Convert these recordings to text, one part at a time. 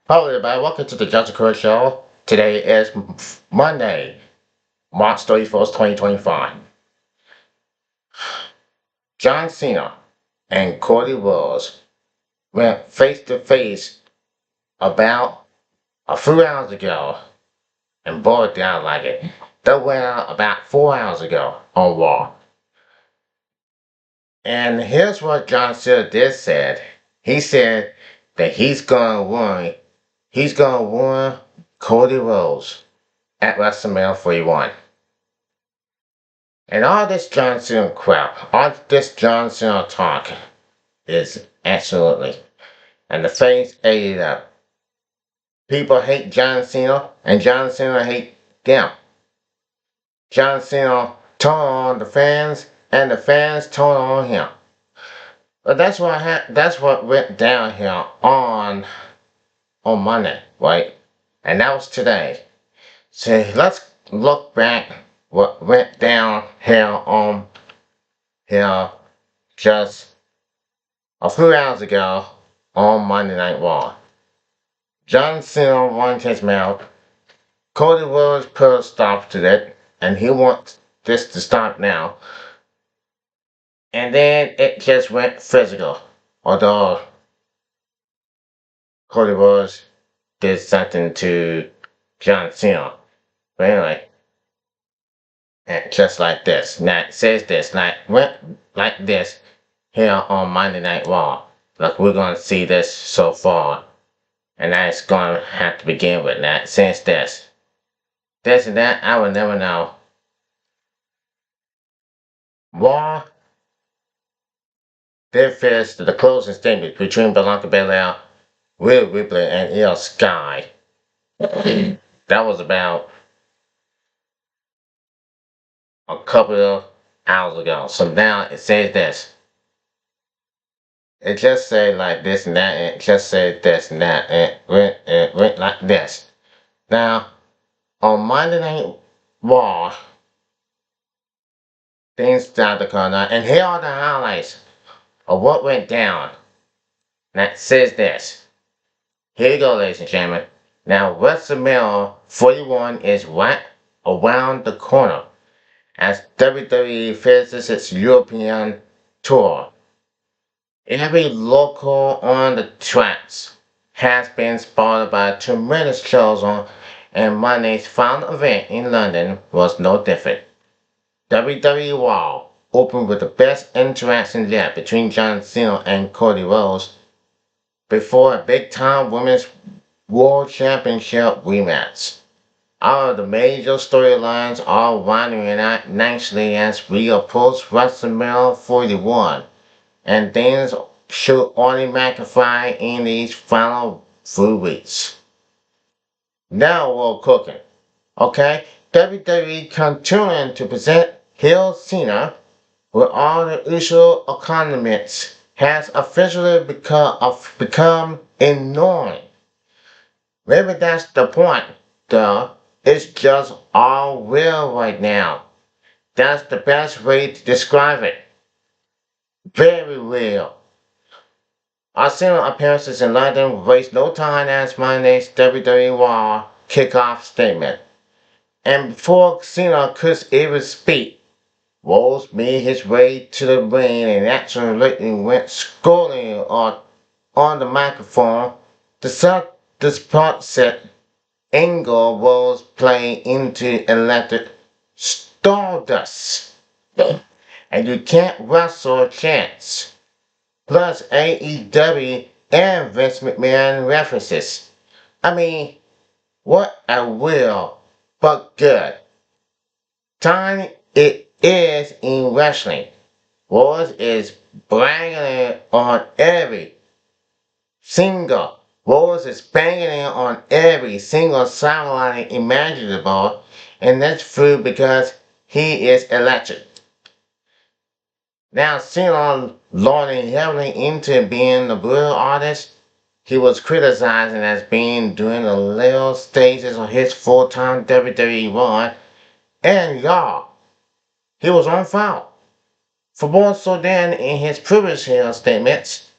Hello everybody, welcome to the Justin Correct Show. Today is Monday, March 31st, 2025. John Cena and Cody Rhodes went face to face about a few hours ago and boy down like it. They went out about 4 hours ago on Raw. And here's what John Cena did said. He said that he's gonna win Cody Rhodes at WrestleMania 41. And all this John Cena crap, all this John Cena talk is absolutely. And the fans ate it up. People hate John Cena, and John Cena hate them. John Cena turned on the fans, and the fans turned on him. But that's what went down here on Monday, right? And that was today. So let's look back what went down here on here just a few hours ago on Monday Night Raw. John Cena won his mouth. Cody Rhodes put a stop to that, and he wants this to stop now. And then it just went physical. Although Cody Rhodes did something to John Cena. But anyway, and just like this. Now it says this, went like this here on Monday Night Raw. Like we're gonna see this so far. And that's gonna have to begin with that. Since this and that, I will never know. Raw did finish the closing statement between Bianca Belair, Rhea Ripley, and Io Sky. That was about a couple of hours ago. So now it says this. It just said like this and that, and it just said this and that, and it went like this. Now, on Monday Night Raw, things started to come out, and here are the highlights of what went down. That says this. Here you go, ladies and gentlemen. Now, WrestleMania 41 is right around the corner as WWE finishes its European tour. Every local on the tracks has been spotted by tremendous shows on, and Monday's final event in London was no different. WWE Raw opened with the best interaction yet between John Cena and Cody Rhodes before a big-time Women's World Championship rematch. All of the major storylines are winding out nicely as we approach WrestleMania 41, and things should only magnify in these final few weeks. Now we're cooking, okay? WWE continuing to present heel Cena with all the usual accompaniments has officially become annoying. Maybe that's the point, though. It's just all real right now. That's the best way to describe it. Very real. Our Cena appearances in London waste no time as Monday's WWE Raw kickoff statement. And before Cena could even speak, Rhodes made his way to the ring and absolutely went scolding on the microphone. The spot set angle was playing into electric stardust. And you can't wrestle a chance. Plus AEW and Vince McMahon references. I mean, what a real but good time it is in wrestling. Wars is bragging on every single. Wars is banging on every single songline imaginable, and that's true because he is electric. Now, Cena learning heavily into being a brutal artist, he was criticized as being during the later stages of his full-time WWE run, and y'all, he was on fire. For more so than in his previous statements,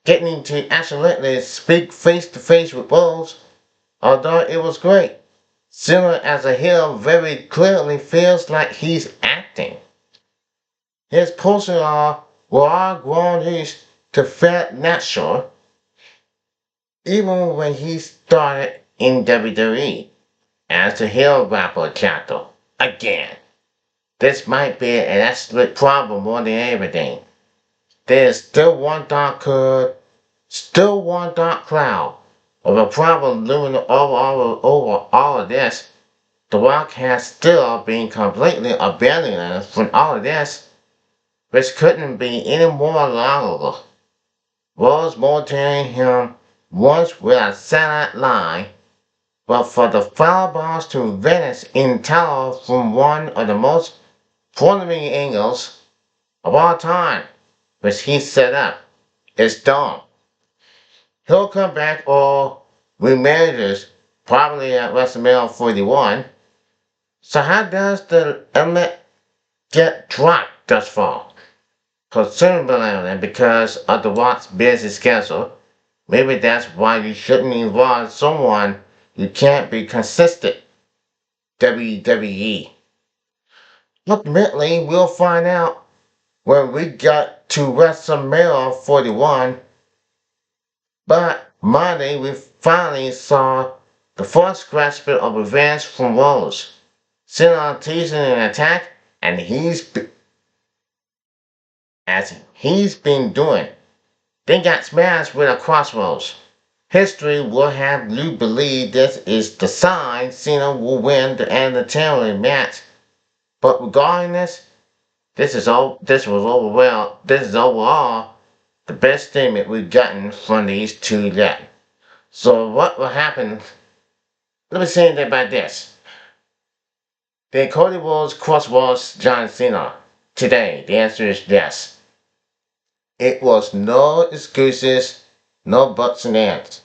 getting to accidentally speak face to face with Rose, although it was great. Similar as a heel very clearly feels like he's acting. His poses were all grown used to felt natural, even when he started in WWE as the heel rapper character. Again, this might be an absolute problem more than everything. There's still one dark cloud of a problem looming over all of this. The Rock has still been completely abandoned from all of this, which couldn't be any more logical. Rose motivating him once with a satellite line, but for the foul balls to vanish in tower from one of the most prominent angles of all time, which he set up, is dumb. He'll come back or remanages probably at WrestleMania 41. So how does the element get dropped thus far? Presumably because of the Rock's busy schedule. Maybe that's why you shouldn't involve someone you can't be consistent. WWE. Ultimately, we'll find out when we get to WrestleMania 41. But Monday, we finally saw the first grasp of revenge from Rose. Sitting on teasing an attack, and as he's been doing. They got smashed with a crossroads. History will have you believe this is the sign Cena will win the entertainment match. But regarding this is overall the best statement we've gotten from these two yet. So what will happen? Let me say that about this. Did Cody Rhodes crossroads John Cena today? The answer is yes. It was no excuses, no buts and ands.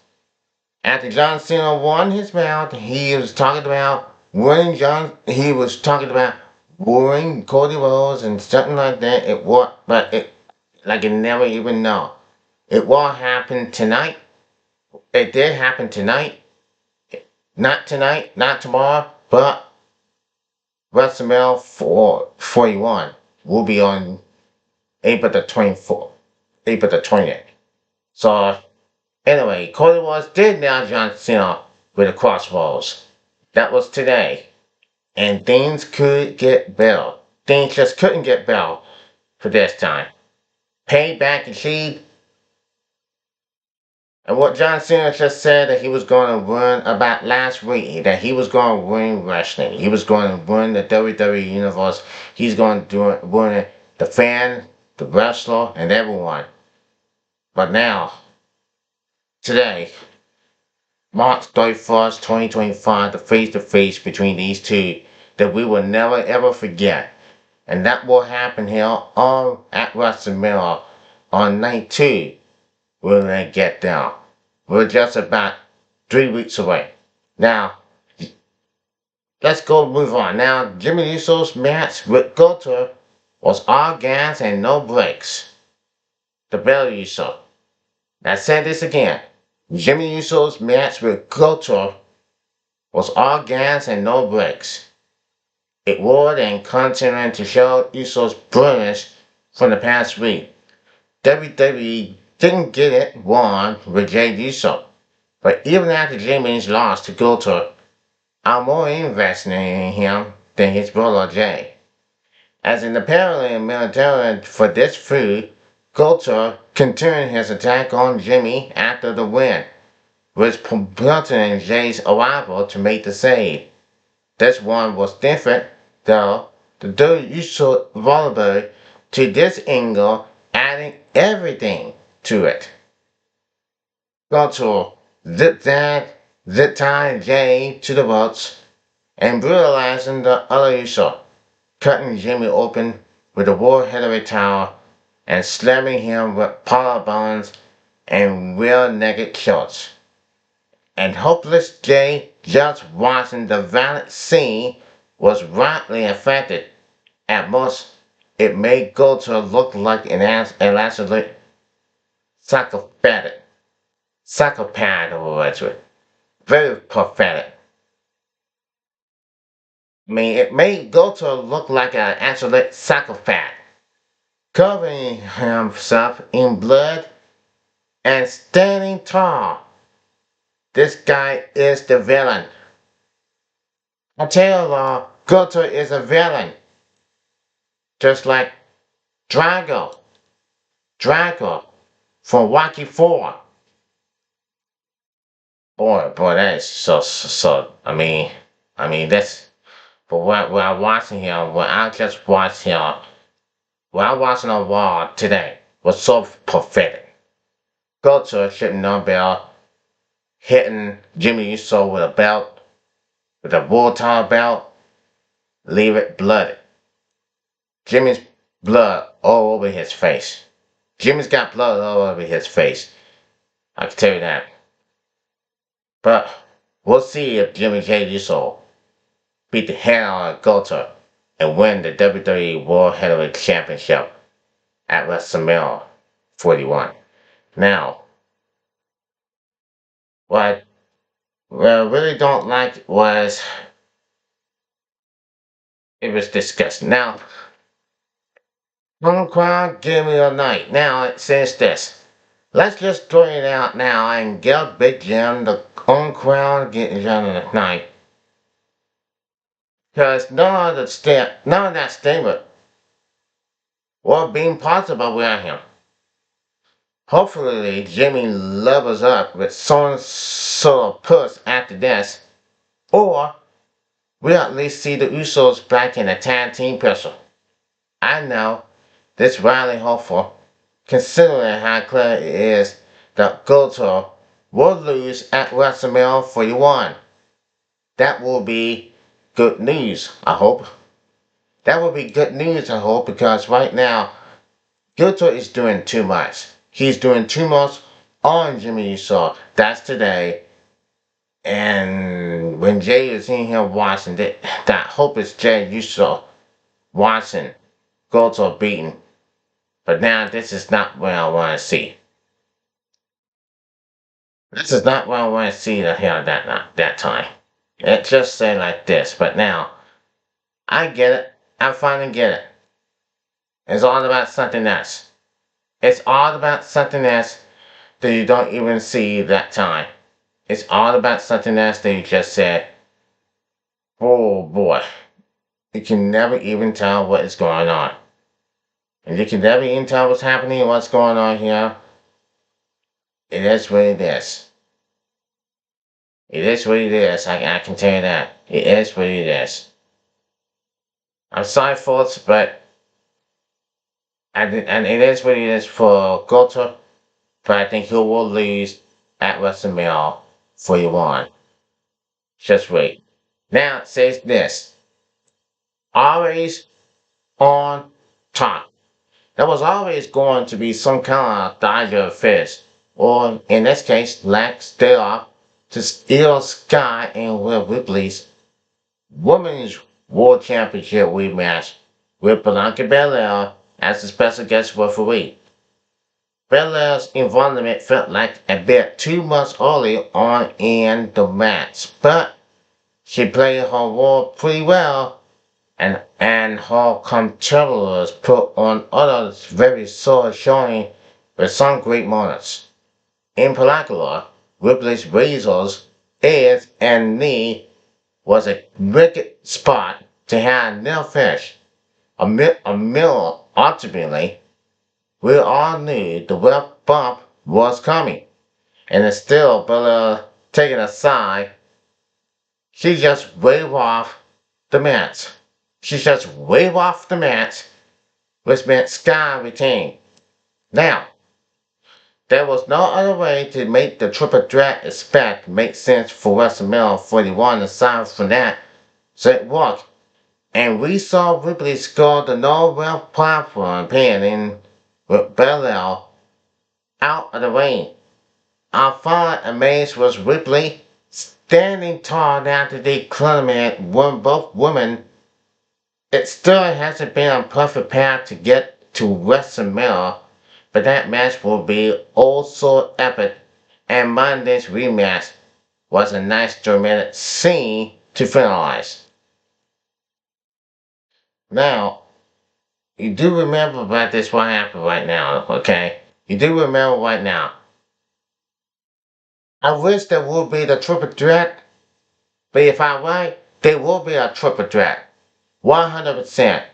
After John Cena won his mouth, he was talking about worrying Cody Rhodes and something like that. It never even know. It won't happen tonight. It did happen tonight. Not tonight, not tomorrow, but WrestleMania 41 will be on April the 24th. April the 20th. So, anyway, Cody Rhodes did nail John Cena with a crossroads. That was today. And things could get better. Things just couldn't get better for this time. Payback achieved. And what John Cena just said that he was going to run about last week, that he was going to win wrestling. He was going to run the WWE Universe. He's going to run the fan, the wrestler, and everyone. But now, today, March 31st, 2025, the face-to-face between these two that we will never ever forget. And that will happen here on at WrestleMania on night 2. When they get down. We're just about 3 weeks away. Now, let's go move on. Now, Jimmy Uso's match with Gunther was all gas and no brakes. The Belly Uso. I said this again. Jimmy Uso's match with Gunther was all gas and no brakes. It roared and continued to show Uso's brilliance from the past week. WWE didn't get it wrong with Jey Uso, but even after Jimmy's loss to Gunther, I'm more invested in him than his brother Jay. As in the parallel military for this feud, Gunther continued his attack on Jimmy after the win, which prompted Jay's arrival to make the save. This one was different, though. The Uso vulnerable to this angle, adding everything to it. Gunther zip tied Jay to the ropes and brutalizing the other Uso, cutting Jimmy open with a World Heavyweight Tower and slamming him with power bombs and real naked shots. And hopeless Jay, just watching the violent scene, was rightly affected. At most, it made Gunther look like an absolute psychopathic, psychopath or whatever. Very pathetic. I mean, it made Goto look like an absolute psychopath, covering himself in blood and standing tall. This guy is the villain. I tell you, Goto is a villain, just like Drago. Drago from Rocky 4. Boy, that is so. That's for what I'm watching here. What I just watched here, what I'm watching on Raw today was so pathetic. Goto should know about hitting Jimmy Uso with a belt, with a world title belt, leave it bloody. Jimmy's blood all over his face. Jimmy's got blood all over his face. I can tell you that. But we'll see if Jimmy J. Uso beat the hell out of Goto and win the WWE World Heavyweight Championship at WrestleMania 41. Now, what I really don't like was it was discussed. Now, Home Crowd Give Me a Night. Now it says this. Let's just throw it out now and give Big Jim the Home Crowd Give Me a Night. Because none of that statement will be possible without him. Hopefully Jimmy levels up with some sort of push after this. Or we'll at least see the Usos back in a tag team picture. I know this rally hopeful, considering how clear it is that Goto will lose at WrestleMania 41. That will be good news, I hope. That will be good news, I hope, because right now, Goto is doing too much. He's doing too much on Jimmy Uso. That's today. And when Jay is in here watching, that hope is Jay Uso watching Goto beaten. But now this is not what I want to see. This is not what I want to see that time. It just said like this, but now I get it. I finally get it. It's all about something else. It's all about something else that you don't even see that time. It's all about something else that you just said. Oh boy. You can never even tell what is going on. And you can never even tell what's happening and what's going on here. It is what it is. It is what it is. I can tell you that. It is what it is. I'm sorry, folks, but and it is what it is for Goto. But I think he will lose at WrestleMania 41. Just wait. Now it says this. Always on top. There was always going to be some kind of Dodger fish, or in this case, Lex stay off to steal Sky and Will Ripley's Women's World Championship rematch with Bianca Belair as a special guest referee. Belair's involvement felt like a bit too much early on in the match, but she played her role pretty well, and her competitors put on others very solid showing with some great moments. In particular, Ripley's razors, edge, and knee was a wicked spot to have nail finish. A mill ultimately, we all knew the rough bump was coming, and instead of taking a side, she just waved off the match. She just waved off the match, which meant Sky retained. Now, there was no other way to make the triple threat aspect make sense for WrestleMania 41 aside from that, so it worked. And we saw Ripley score the no-ref platform pin in with Belair out of the ring. Our fun amazed was Ripley standing tall after the tournament won both women. It still hasn't been a perfect path to get to WrestleMania, but that match will be also epic, and Monday's rematch was a nice dramatic scene to finalize. Now, you do remember about this what happened right now, okay? You do remember right now. I wish there would be the triple threat, but if I'm right, there will be a triple threat. 100%.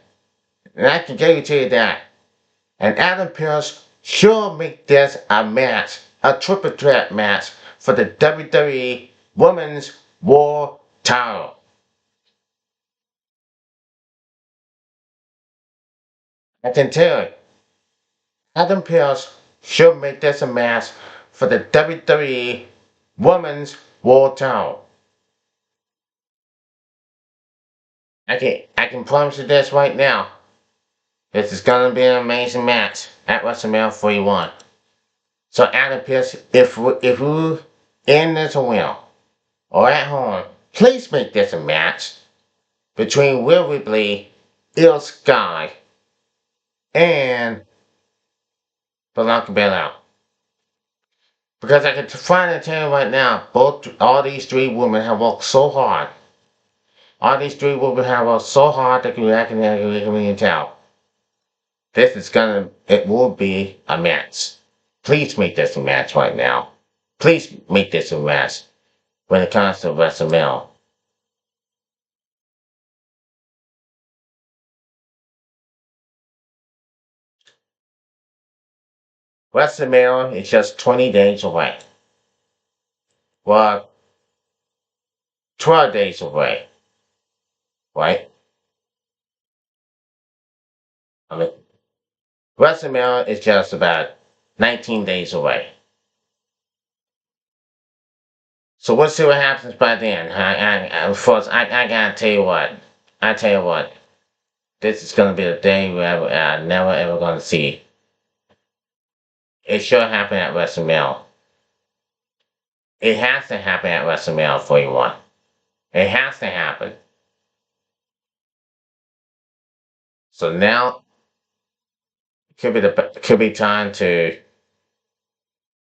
And I can guarantee you that. And Adam Pearce sure make this a match, a triple threat match for the WWE Women's World Title. I can tell you, Adam Pearce should make this a match for the WWE Women's World Title. I can promise you this right now. This is gonna be an amazing match at WrestleMania 41. So Adam Pearce, if you in this arena or at home, please make this a match between Will Ripley, Il Sky, and Bianca Belair. Because I can finally tell you right now, all these three women have worked so hard. All these three women have worked so hard that I can tell. It will be a match. Please make this a match right now. Please make this a match when it comes to WrestleMania. WrestleMania is just 20 days away. Well, 12 days away, right? I mean, WrestleMania is just about 19 days away. So we'll see what happens by then. First, I gotta tell you what. I tell you what. This is gonna be a day where I'm never ever gonna see. It should happen at WrestleMania. It has to happen at WrestleMania 41. It has to happen. So now could be time to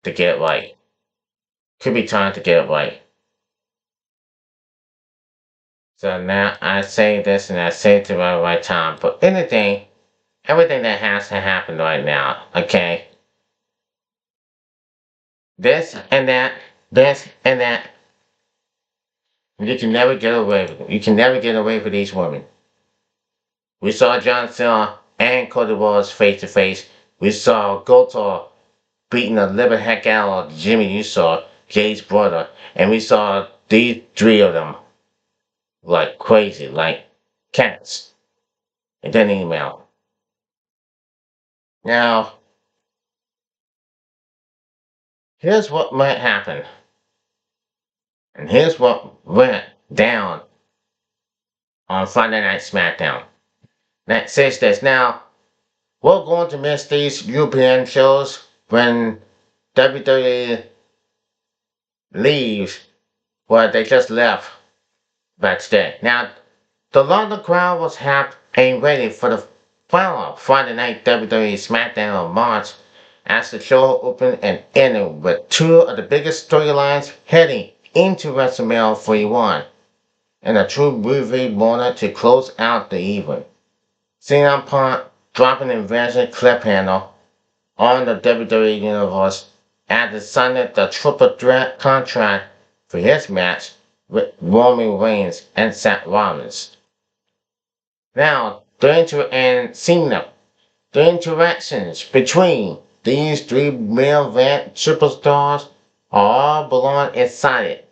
get it right. Could be time to get it right. So now I say this and I say it to the right time. But everything that has to happen right now, okay? This and that, this and that. You can never get away with it. You can never get away with these women. We saw John Cena and Cody Rhodes face to face. We saw Goto beating the living heck out of Jimmy Uso, Jay's brother. And we saw these three of them like crazy, like cats. It didn't even matter. Now, here's what might happen. And here's what went down on Friday Night SmackDown. That says this. Now, we're going to miss these European shows when WWE leaves, well, they just left backstage. Now, the London crowd was happy and ready for the final Friday night WWE SmackDown of March as the show opened and ended with two of the biggest storylines heading into WrestleMania 41 and a true movie moment to close out the evening. CM Punk dropping an invention cliffhanger on the WWE Universe and decided the triple threat contract for his match with Roman Reigns and Seth Rollins. Now, the interactions between these three main event superstars are all belong excited.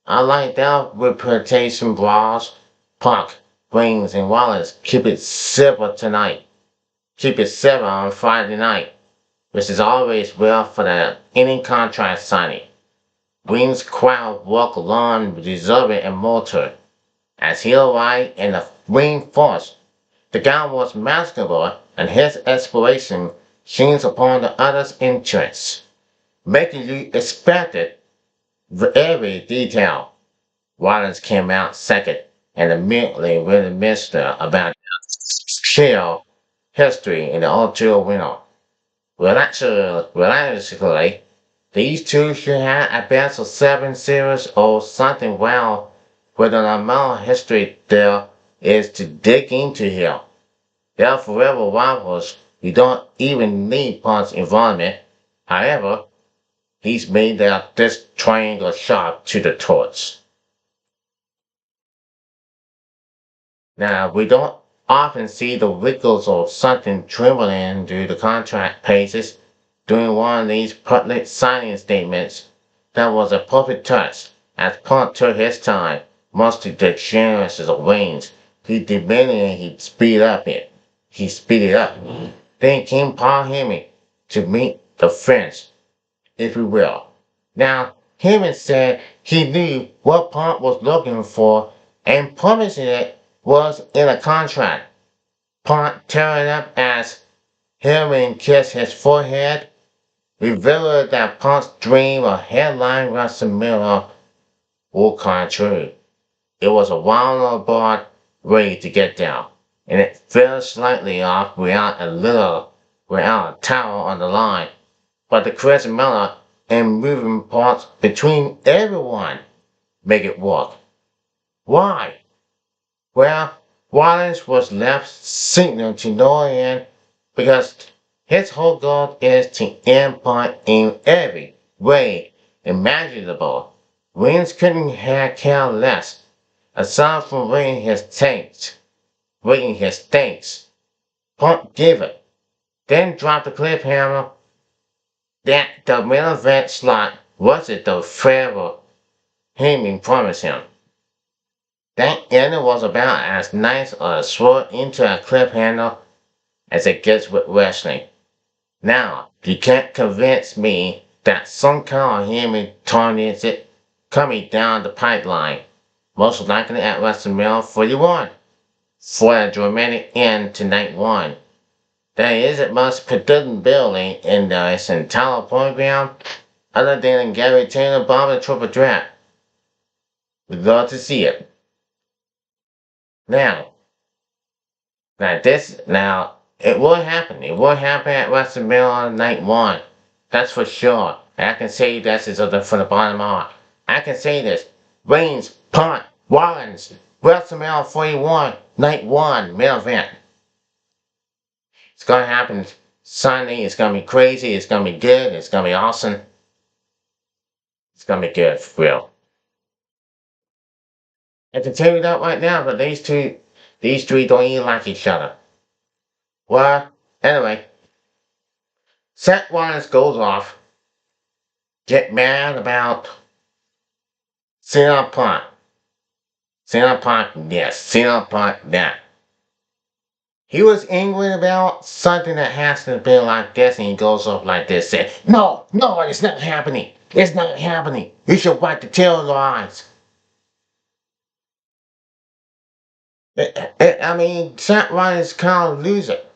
Unlike their reputation brawls, Punk, Reigns, and Rollins keep it civil tonight. Keep it civil on Friday night, which is always well for the any contract signing. Reigns' crowd walk along deserving and mortar. As he arrived in the ring first, the guy was masterful and his exploration shines upon the other's entrance, making you expect it every detail. Rollins came out second and immediately reminisced about Shell history in the Ultra winner. Realistically, these two should have a best of 7 series or something. Well, with an amount of history there is to dig into here. They're forever rivals. You don't even need Punk's involvement. However, he's made out this triangle sharp to the torch. Now, we don't often see the wrinkles of something trembling through the contract pages during one of these public signing statements. That was a perfect touch. As Punk took his time, much to the generous of Wayne's, he demanded he speed it up. Then came Paul Heyman to meet the French, if you will. Now, Heyman said he knew what Punk was looking for and promising it was in a contract. Punk tearing up as Heyman kissed his forehead, revealed that Punk's dream of headline WrestleMania would come true. It was a roundabout way to get down, and it fell slightly off without a towel on the line. But the charisma and moving parts between everyone make it work. Why? Well, Wallace was left signal to no end because his whole goal is to end Punk in every way imaginable. Reigns couldn't have cared less, aside from rigging his tanks. Punk gave it, then dropped the cliffhanger that the main event slot wasn't the forever Heyman promised him. That ending was about as nice a sword into a cliffhanger as it gets with wrestling. Now, you can't convince me that some kind of Heyman targets it coming down the pipeline, most likely at WrestleMania 41, for a dramatic end to night one. There isn't much predictability in this entire program other than Gary Taylor bombing Triple Threat. We'd love to see it. Now, it will happen. It will happen at WrestleMania Night 1. That's for sure. I can say this is from the bottom up. I can say this. Reigns, Punk, Rollins, WrestleMania 41, Night 1, main event. It's gonna happen Sunday. It's gonna be crazy. It's gonna be good. It's gonna be awesome. It's gonna be good for real. I can tell you that right now, but these three don't even like each other. Well, anyway, Seth Rollins goes off, get mad about CM Punk. CM Punk this, CM Punk that. He was angry about something that has to be like this, and he goes off like this, said, no, it's not happening. It's not happening. You should wipe the tears of your eyes. Seth Rollins kind of lose it.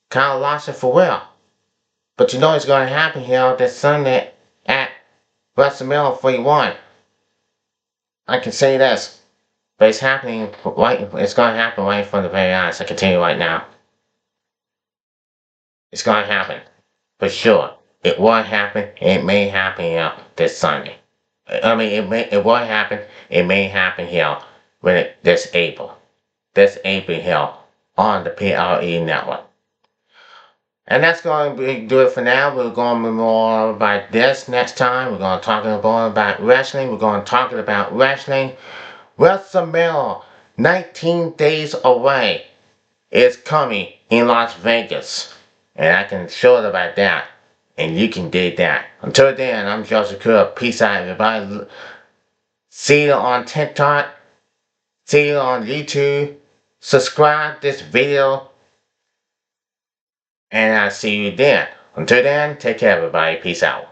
Kind of lost it for real. But you know it's going to happen here this Sunday at WrestleMania 41. I can say this, but it's happening right. It's going to happen right in front of the very eyes. I can tell you right now. It's going to happen for sure. It will happen. It may happen here this Sunday. It will happen. It may happen here this April. This April here on the PLE network. And that's going to do it for now. We're going to be more about this next time. We're going to talk more about wrestling. We're going to talk about wrestling. WrestleMania, 19 days away, is coming in Las Vegas. And I can show it about that. And you can dig that. Until then, I'm Joseph Crudup. Peace out, everybody. See you on TikTok. See you on YouTube. Subscribe this video. And I'll see you then. Until then, take care everybody. Peace out.